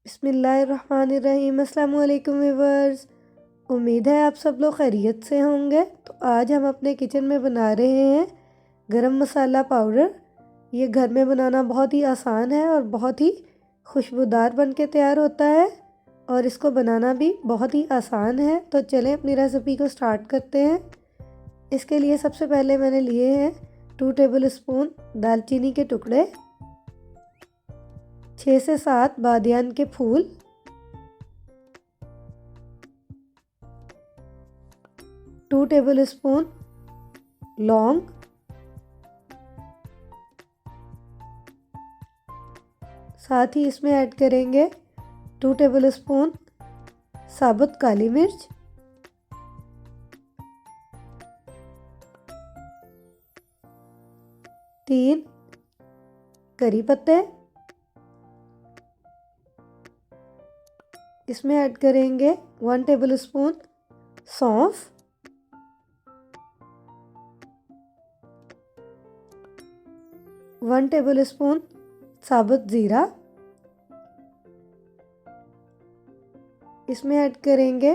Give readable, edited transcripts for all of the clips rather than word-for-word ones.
बिस्मिल्लाहिर्रहमानिर्रहीम। अस्सलाम वालेकुम व्यूअर्स, उम्मीद है आप सब लोग खैरियत से होंगे। तो आज हम अपने किचन में बना रहे हैं गरम मसाला पाउडर। ये घर में बनाना बहुत ही आसान है और बहुत ही खुशबूदार बन के तैयार होता है और इसको बनाना भी बहुत ही आसान है। तो चलें अपनी रेसिपी को स्टार्ट करते हैं। इसके लिए सबसे पहले मैंने लिए हैं 2 टेबल स्पून दालचीनी के टुकड़े, 6 से 7 बादियान के फूल, 2 टेबल स्पून लौंग, साथ ही इसमें ऐड करेंगे 2 टेबल स्पून साबुत काली मिर्च, 3 करी पत्ते, इसमें ऐड करेंगे 1 टेबल स्पून सौंफ, 1 टेबल स्पून साबुत ज़ीरा, इसमें ऐड करेंगे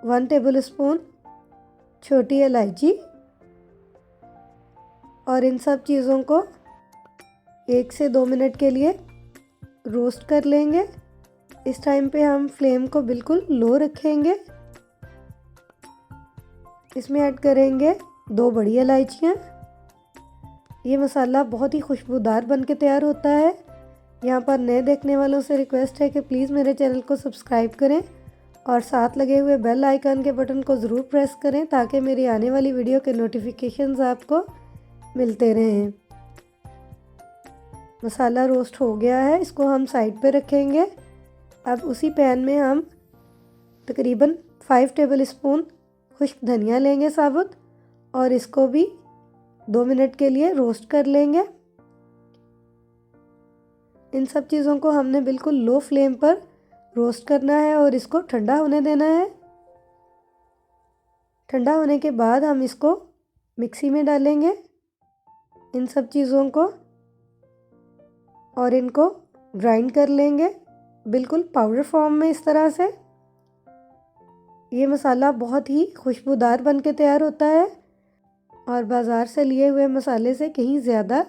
1 टेबल स्पून छोटी इलायची और इन सब चीज़ों को 1 से 2 मिनट के लिए रोस्ट कर लेंगे। इस टाइम पे हम फ्लेम को बिल्कुल लो रखेंगे। इसमें ऐड करेंगे 2 बड़ी इलायचियाँ। ये मसाला बहुत ही खुशबूदार बन के तैयार होता है। यहाँ पर नए देखने वालों से रिक्वेस्ट है कि प्लीज़ मेरे चैनल को सब्सक्राइब करें और साथ लगे हुए बेल आइकन के बटन को ज़रूर प्रेस करें ताकि मेरी आने वाली वीडियो के नोटिफिकेशंस आपको मिलते रहें। मसाला रोस्ट हो गया है, इसको हम साइड पे रखेंगे। अब उसी पैन में हम तकरीबन 5 टेबल स्पून खुश्क धनिया लेंगे साबुत और इसको भी 2 मिनट के लिए रोस्ट कर लेंगे। इन सब चीज़ों को हमने बिल्कुल लो फ्लेम पर रोस्ट करना है और इसको ठंडा होने देना है। ठंडा होने के बाद हम इसको मिक्सी में डालेंगे इन सब चीज़ों को और इनको ग्राइंड कर लेंगे बिल्कुल पाउडर फॉर्म में। इस तरह से ये मसाला बहुत ही खुशबूदार बन के तैयार होता है और बाज़ार से लिए हुए मसाले से कहीं ज़्यादा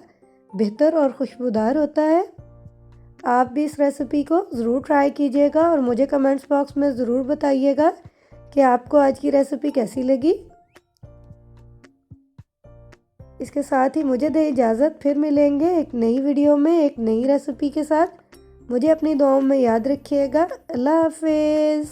बेहतर और खुशबूदार होता है। आप भी इस रेसिपी को ज़रूर ट्राई कीजिएगा और मुझे कमेंट्स बॉक्स में ज़रूर बताइएगा कि आपको आज की रेसिपी कैसी लगी। इसके साथ ही मुझे दे इजाज़त, फिर मिलेंगे एक नई वीडियो में एक नई रेसिपी के साथ। मुझे अपनी दुआओं में याद रखिएगा। अल्लाह हाफिज़।